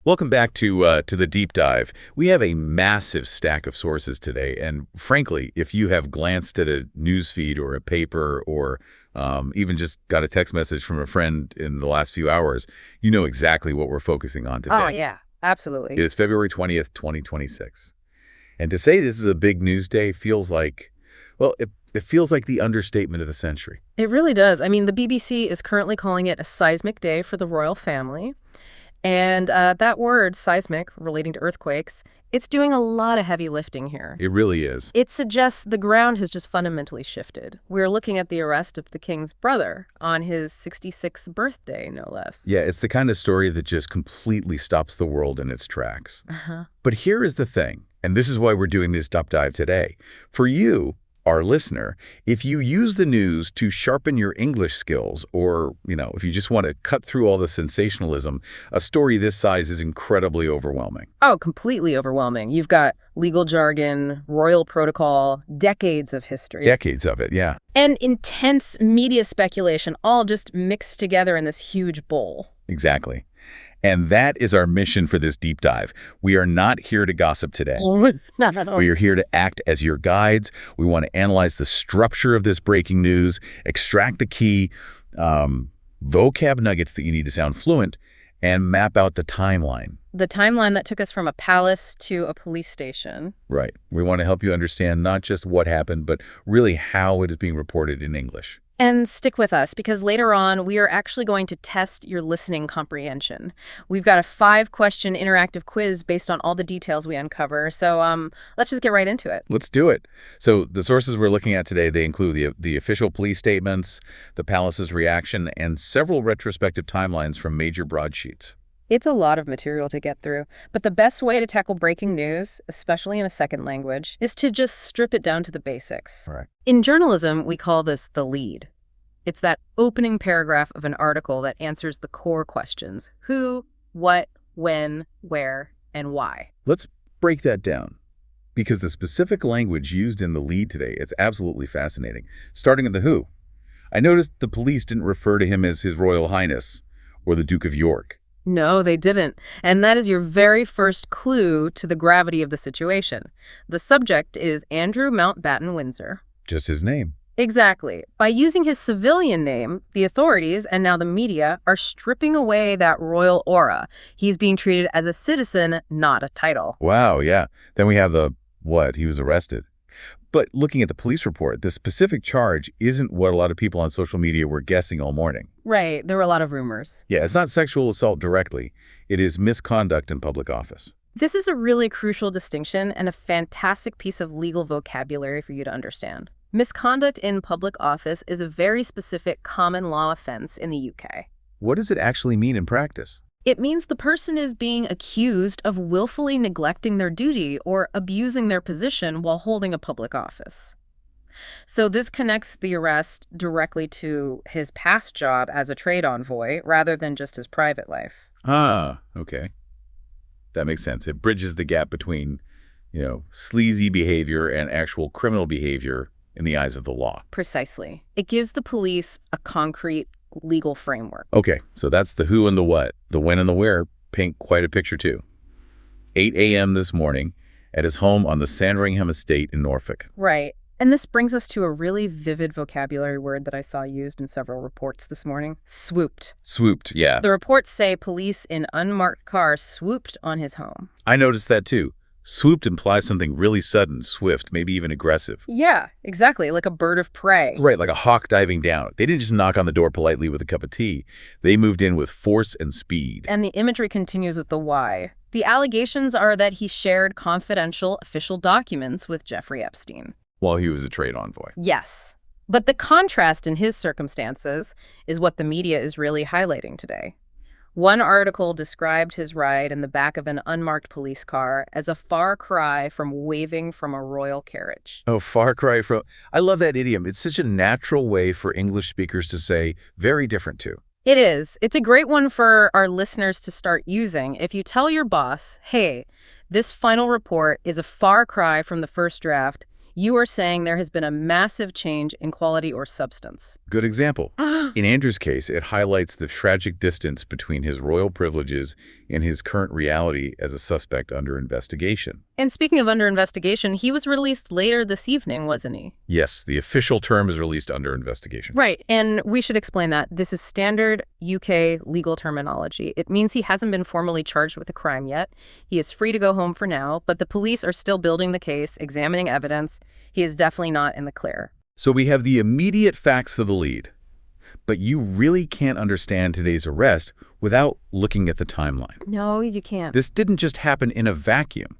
Welcome back to the deep dive. We have a massive stack of sources today, and frankly, if you have glanced at a news feed or a paper or even just got a text message from a friend in the last few hours, you know exactly what we're focusing on today. Oh, yeah, absolutely. It is February 20th, 2026. And to say this is a big news day feels like, well, it feels like the understatement of the century. It really does. I mean, the BBC is currently calling it a seismic day for the royal family. And that word, seismic, relating to earthquakes, it's doing a lot of heavy lifting here. It really is. It suggests the ground has just fundamentally shifted. We're looking at the arrest of the king's brother on his 66th birthday, no less. Yeah, it's the kind of story that just completely stops the world in its tracks. Uh-huh. But here is the thing, and this is why we're doing this deep dive today. For you, our listener, if you use the news to sharpen your English skills, or, if you just want to cut through all the sensationalism, a story this size is incredibly overwhelming. Oh, completely overwhelming. You've got legal jargon, royal protocol, decades of history. Decades of it, yeah. And intense media speculation all just mixed together in this huge bowl. Exactly. And that is our mission for this deep dive. We are not here to gossip today. Not at all. We are here to act as your guides. We want to analyze the structure of this breaking news, extract the key vocab nuggets that you need to sound fluent, and map out the timeline. The timeline that took us from a palace to a police station. Right. We want to help you understand not just what happened, but really how it is being reported in English. And stick with us, because later on, we are actually going to test your listening comprehension. We've got a 5-question interactive quiz based on all the details we uncover. So let's just get right into it. Let's do it. So the sources we're looking at today, they include the official police statements, the palace's reaction, and several retrospective timelines from major broadsheets. It's a lot of material to get through, but the best way to tackle breaking news, especially in a second language, is to just strip it down to the basics. Right. In journalism, we call this the lead. It's that opening paragraph of an article that answers the core questions: who, what, when, where, and why. Let's break that down, because the specific language used in the lead today, it's absolutely fascinating. Starting at the who. I noticed the police didn't refer to him as His Royal Highness or the Duke of York. No, they didn't. And that is your very first clue to the gravity of the situation. The subject is Andrew Mountbatten Windsor. Just his name. Exactly. By using his civilian name, the authorities, and now the media, are stripping away that royal aura. He's being treated as a citizen, not a title. Wow, yeah. Then we have he was arrested. But looking at the police report, the specific charge isn't what a lot of people on social media were guessing all morning. Right. There were a lot of rumors. Yeah, it's not sexual assault directly. It is misconduct in public office. This is a really crucial distinction and a fantastic piece of legal vocabulary for you to understand. Misconduct in public office is a very specific common law offense in the UK. What does it actually mean in practice? It means the person is being accused of willfully neglecting their duty or abusing their position while holding a public office. So this connects the arrest directly to his past job as a trade envoy rather than just his private life. Ah, okay. That makes sense. It bridges the gap between, sleazy behavior and actual criminal behavior in the eyes of the law. Precisely. It gives the police a concrete legal framework. Okay, so that's the who and the what. The when and the where paint quite a picture too. 8 a.m. this morning at his home on the Sandringham estate in Norfolk. Right. And this brings us to a really vivid vocabulary word that I saw used in several reports this morning. Swooped. Swooped, yeah. The reports say police in unmarked cars swooped on his home. I noticed that too. Swooped implies something really sudden, swift, maybe even aggressive. Yeah, exactly, like a bird of prey. Right, like a hawk diving down. They didn't just knock on the door politely with a cup of tea. They moved in with force and speed. And the imagery continues with the why. The allegations are that he shared confidential official documents with Jeffrey Epstein. While he was a trade envoy. Yes. But the contrast in his circumstances is what the media is really highlighting today. One article described his ride in the back of an unmarked police car as a far cry from waving from a royal carriage. Oh, far cry from... I love that idiom. It's such a natural way for English speakers to say very different too. It is. It's a great one for our listeners to start using. If you tell your boss, hey, this final report is a far cry from the first draft, You are saying there has been a massive change in quality or substance. Good example. In Andrew's case, it highlights the tragic distance between his royal privileges and his current reality as a suspect under investigation. And speaking of under investigation, he was released later this evening, wasn't he? Yes, the official term is released under investigation. Right, and we should explain that. This is standard UK legal terminology. It means he hasn't been formally charged with a crime yet. He is free to go home for now, but the police are still building the case, examining evidence. He is definitely not in the clear. So we have the immediate facts of the lead. But you really can't understand today's arrest without looking at the timeline. No, you can't. This didn't just happen in a vacuum.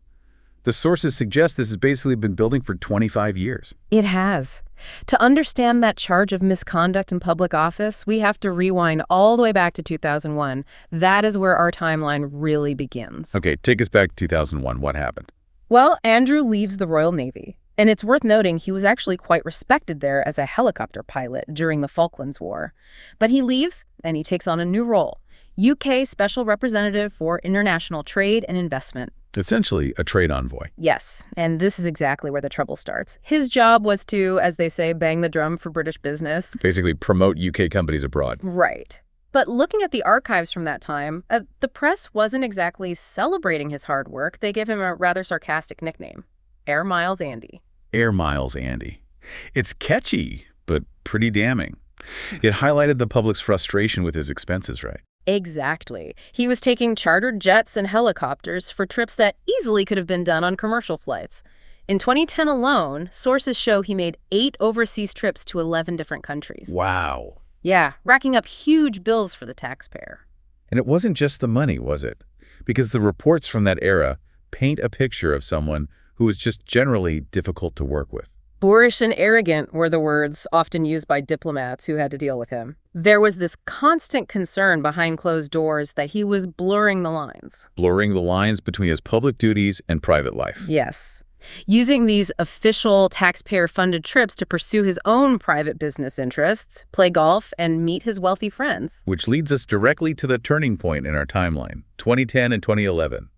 The sources suggest this has basically been building for 25 years. It has. To understand that charge of misconduct in public office, we have to rewind all the way back to 2001. That is where our timeline really begins. Okay, take us back to 2001. What happened? Well, Andrew leaves the Royal Navy. And it's worth noting he was actually quite respected there as a helicopter pilot during the Falklands War. But he leaves, and he takes on a new role, UK Special Representative for International Trade and Investment. Essentially, a trade envoy. Yes, and this is exactly where the trouble starts. His job was to, as they say, bang the drum for British business. Basically, promote UK companies abroad. Right. But looking at the archives from that time, the press wasn't exactly celebrating his hard work. They gave him a rather sarcastic nickname, Air Miles Andy. Air Miles Andy. It's catchy, but pretty damning. It highlighted the public's frustration with his expenses, right? Exactly. He was taking chartered jets and helicopters for trips that easily could have been done on commercial flights. In 2010 alone, sources show he made 8 overseas trips to 11 different countries. Wow. Yeah, racking up huge bills for the taxpayer. And it wasn't just the money, was it? Because the reports from that era paint a picture of someone who was just generally difficult to work with. Boorish and arrogant were the words often used by diplomats who had to deal with him. There was this constant concern behind closed doors that he was blurring the lines. Blurring the lines between his public duties and private life. Yes. Using these official taxpayer-funded trips to pursue his own private business interests, play golf, and meet his wealthy friends. Which leads us directly to the turning point in our timeline, 2010 and 2011.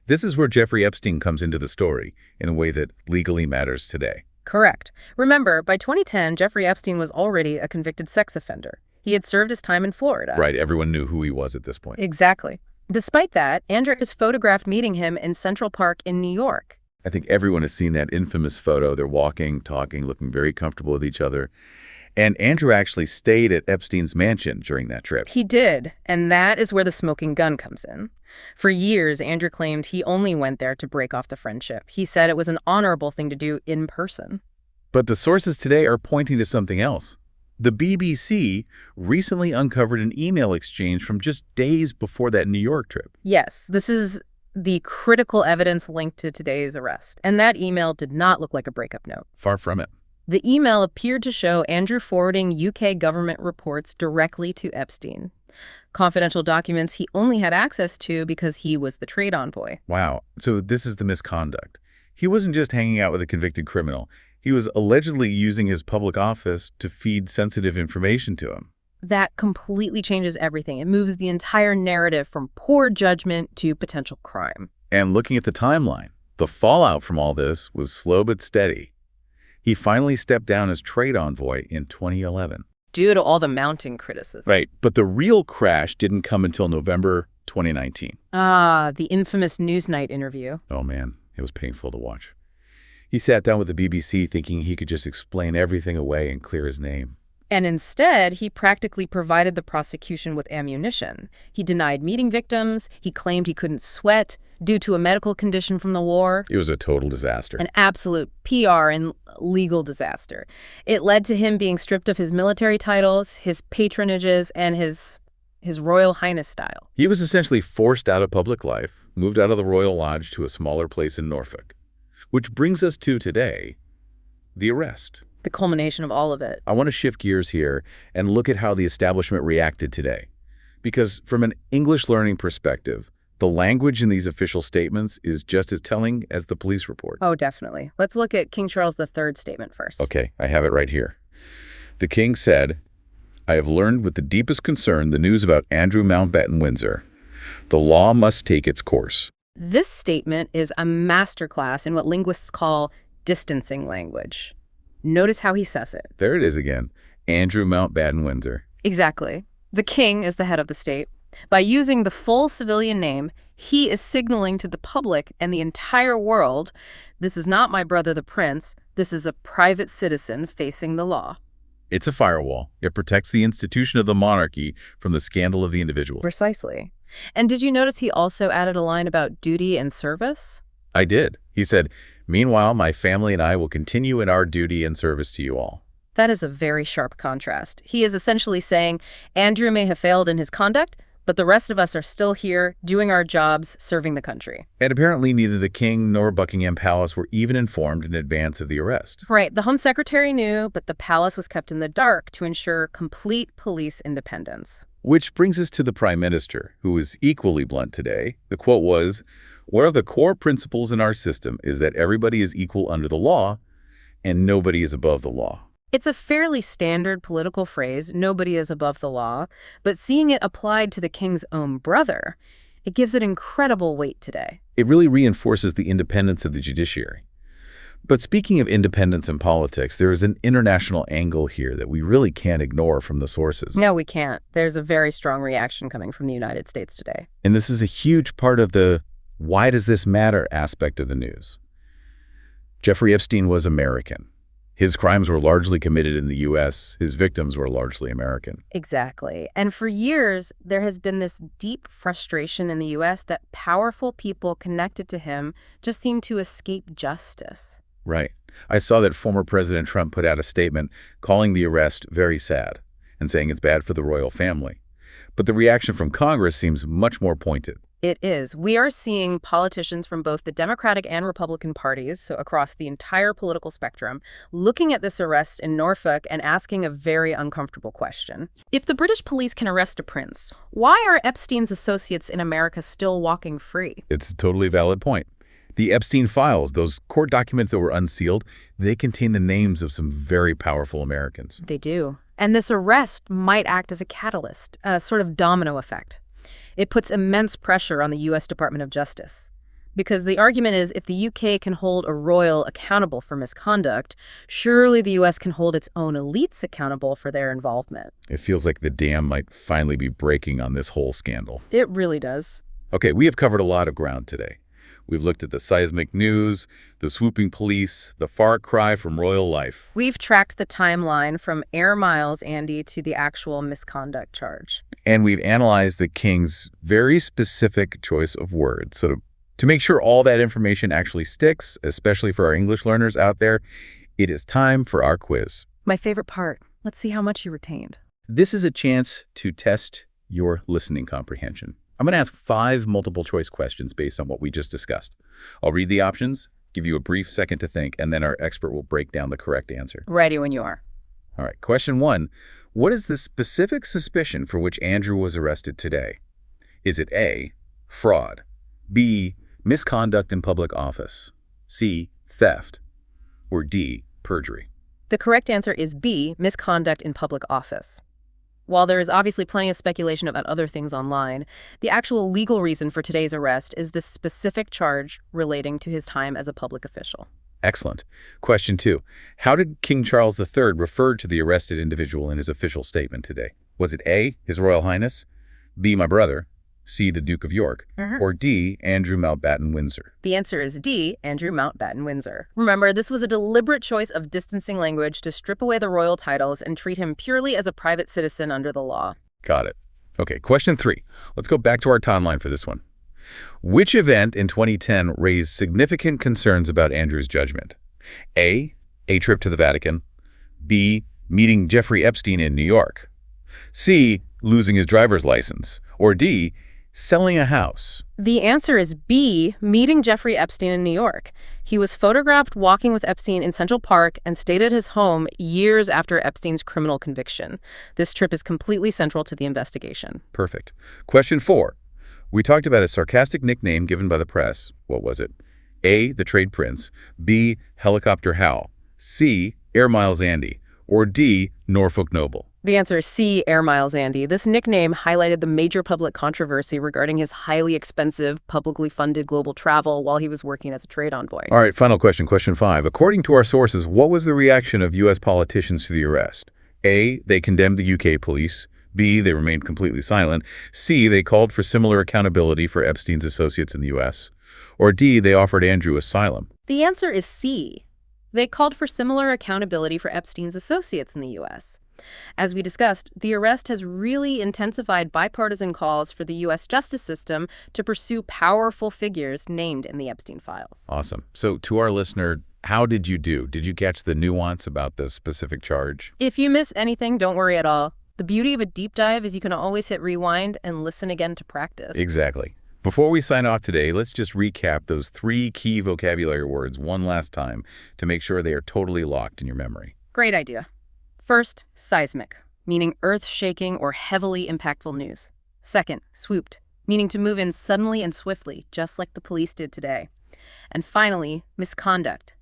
This is where Jeffrey Epstein comes into the story in a way that legally matters today. Correct. Remember, by 2010, Jeffrey Epstein was already a convicted sex offender. He had served his time in Florida. Right, everyone knew who he was at this point. Exactly. Despite that, Andrew is photographed meeting him in Central Park in New York. I think everyone has seen that infamous photo. They're walking, talking, looking very comfortable with each other. And Andrew actually stayed at Epstein's mansion during that trip. He did, and that is where the smoking gun comes in. For years, Andrew claimed he only went there to break off the friendship. He said it was an honorable thing to do in person. But the sources today are pointing to something else. The BBC recently uncovered an email exchange from just days before that New York trip. Yes, this is the critical evidence linked to today's arrest. And that email did not look like a breakup note. Far from it. The email appeared to show Andrew forwarding UK government reports directly to Epstein. Confidential documents he only had access to because he was the trade envoy. Wow. So this is the misconduct. He wasn't just hanging out with a convicted criminal. He was allegedly using his public office to feed sensitive information to him. That completely changes everything. It moves the entire narrative from poor judgment to potential crime. And looking at the timeline, the fallout from all this was slow but steady. He finally stepped down as trade envoy in 2011. Due to all the mounting criticism. Right, but the real crash didn't come until November 2019. Ah, the infamous Newsnight interview. Oh man, it was painful to watch. He sat down with the BBC thinking he could just explain everything away and clear his name. And instead, he practically provided the prosecution with ammunition. He denied meeting victims. He claimed he couldn't sweat due to a medical condition from the war. It was a total disaster. An absolute PR and legal disaster. It led to him being stripped of his military titles, his patronages, and his Royal Highness style. He was essentially forced out of public life, moved out of the Royal Lodge to a smaller place in Norfolk. Which brings us to today, the arrest. The culmination of all of it. I want to shift gears here and look at how the establishment reacted today. Because from an English learning perspective, the language in these official statements is just as telling as the police report. Oh, definitely. Let's look at King Charles III's statement first. Okay, I have it right here. The king said, "I have learned with the deepest concern the news about Andrew Mountbatten Windsor. The law must take its course." This statement is a masterclass in what linguists call distancing language. Notice how he says it. There it is again. Andrew Mountbatten Windsor. Exactly. The king is the head of the state. By using the full civilian name, he is signaling to the public and the entire world, this is not my brother the prince, this is a private citizen facing the law. It's a firewall. It protects the institution of the monarchy from the scandal of the individual. Precisely. And did you notice he also added a line about duty and service? I did. He said, "Meanwhile, my family and I will continue in our duty and service to you all." That is a very sharp contrast. He is essentially saying, Andrew may have failed in his conduct, but the rest of us are still here, doing our jobs, serving the country. And apparently neither the king nor Buckingham Palace were even informed in advance of the arrest. Right, the Home Secretary knew, but the palace was kept in the dark to ensure complete police independence. Which brings us to the Prime Minister, who was equally blunt today. The quote was, "One of the core principles in our system is that everybody is equal under the law, and nobody is above the law." It's a fairly standard political phrase, nobody is above the law, but seeing it applied to the king's own brother, it gives it incredible weight today. It really reinforces the independence of the judiciary. But speaking of independence in politics, there is an international angle here that we really can't ignore from the sources. No, we can't. There's a very strong reaction coming from the United States today. And this is a huge part of the "why does this matter" aspect of the news. Jeffrey Epstein was American. His crimes were largely committed in the U.S. His victims were largely American. Exactly. And for years, there has been this deep frustration in the U.S. that powerful people connected to him just seem to escape justice. Right. I saw that former President Trump put out a statement calling the arrest very sad and saying it's bad for the royal family. But the reaction from Congress seems much more pointed. It is. We are seeing politicians from both the Democratic and Republican parties, so across the entire political spectrum, looking at this arrest in Norfolk and asking a very uncomfortable question. If the British police can arrest a prince, why are Epstein's associates in America still walking free? It's a totally valid point. The Epstein files, those court documents that were unsealed, they contain the names of some very powerful Americans. They do. And this arrest might act as a catalyst, a sort of domino effect. It puts immense pressure on the U.S. Department of Justice. Because the argument is if the U.K. can hold a royal accountable for misconduct, surely the U.S. can hold its own elites accountable for their involvement. It feels like the dam might finally be breaking on this whole scandal. It really does. Okay, we have covered a lot of ground today. We've looked at the seismic news, the swooping police, the far cry from royal life. We've tracked the timeline from air miles, Andy, to the actual misconduct charge. And we've analyzed the king's very specific choice of words. So to make sure all that information actually sticks, especially for our English learners out there, it is time for our quiz. My favorite part. Let's see how much you retained. This is a chance to test your listening comprehension. I'm going to ask 5 multiple-choice questions based on what we just discussed. I'll read the options, give you a brief second to think, and then our expert will break down the correct answer. Ready when you are. All right, question 1. What is the specific suspicion for which Andrew was arrested today? Is it A, fraud, B, misconduct in public office, C, theft, or D, perjury? The correct answer is B, misconduct in public office. While there is obviously plenty of speculation about other things online, the actual legal reason for today's arrest is this specific charge relating to his time as a public official. Excellent. Question 2. How did King Charles III refer to the arrested individual in his official statement today? Was it A, His Royal Highness, B, my brother, C, the Duke of York, or D, Andrew Mountbatten Windsor? The answer is D, Andrew Mountbatten Windsor. Remember, this was a deliberate choice of distancing language to strip away the royal titles and treat him purely as a private citizen under the law. Got it. Okay, question 3. Let's go back to our timeline for this one. Which event in 2010 raised significant concerns about Andrew's judgment? A trip to the Vatican, B, meeting Jeffrey Epstein in New York, C, losing his driver's license, or D, selling a house? The answer is B, meeting Jeffrey Epstein in New York. He was photographed walking with Epstein in Central Park and stayed at his home years after Epstein's criminal conviction. This trip is completely central to the investigation. Perfect. Question 4. We talked about a sarcastic nickname given by the press. What was it? A, the Trade Prince, B, Helicopter Hal, C, Air Miles Andy, or D, Norfolk Noble? The answer is C, Air Miles Andy. This nickname highlighted the major public controversy regarding his highly expensive, publicly funded global travel while he was working as a trade envoy. All right, final question, question 5. According to our sources, what was the reaction of U.S. politicians to the arrest? A, they condemned the UK police. B, they remained completely silent. C, they called for similar accountability for Epstein's associates in the U.S. Or D, they offered Andrew asylum. The answer is C. They called for similar accountability for Epstein's associates in the U.S. As we discussed, the arrest has really intensified bipartisan calls for the U.S. justice system to pursue powerful figures named in the Epstein files. Awesome. So to our listener, how did you do? Did you catch the nuance about the specific charge? If you miss anything, don't worry at all. The beauty of a deep dive is you can always hit rewind and listen again to practice. Exactly. Before we sign off today, let's just recap those 3 key vocabulary words one last time to make sure they are totally locked in your memory. Great idea. First, seismic, meaning earth-shaking or heavily impactful news. Second, swooped, meaning to move in suddenly and swiftly, just like the police did today. And finally, misconduct,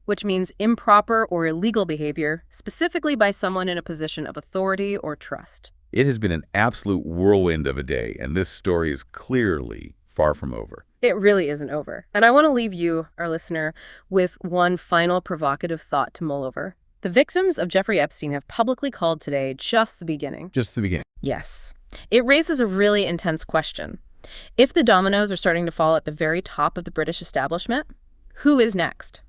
which means improper or illegal behavior, specifically by someone in a position of authority or trust. It has been an absolute whirlwind of a day, and this story is clearly far from over. It really isn't over. And I want to leave you, our listener, with one final provocative thought to mull over. The victims of Jeffrey Epstein have publicly called today just the beginning. Just the beginning. Yes. It raises a really intense question. If the dominoes are starting to fall at the very top of the British establishment, who is next?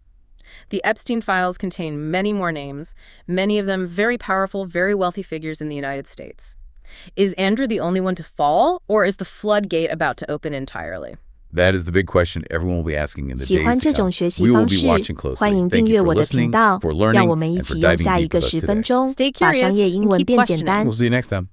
The Epstein files contain many more names, many of them very powerful, very wealthy figures in the United States. Is Andrew the only one to fall, or is the floodgate about to open entirely? That is the big question everyone will be asking in the 喜欢 days 这 to 种 come. 学习 We will 方 be 式， watching closely. 欢迎 Thank 订 you 阅 for 我的频 listening, 道， for 让 learning, 我们一 and for 起用 diving 下一 deep 个 with us 10分 today. 钟 Stay 把 curious 商业英 and 文 keep 变简单 questioning. We'll see you next time.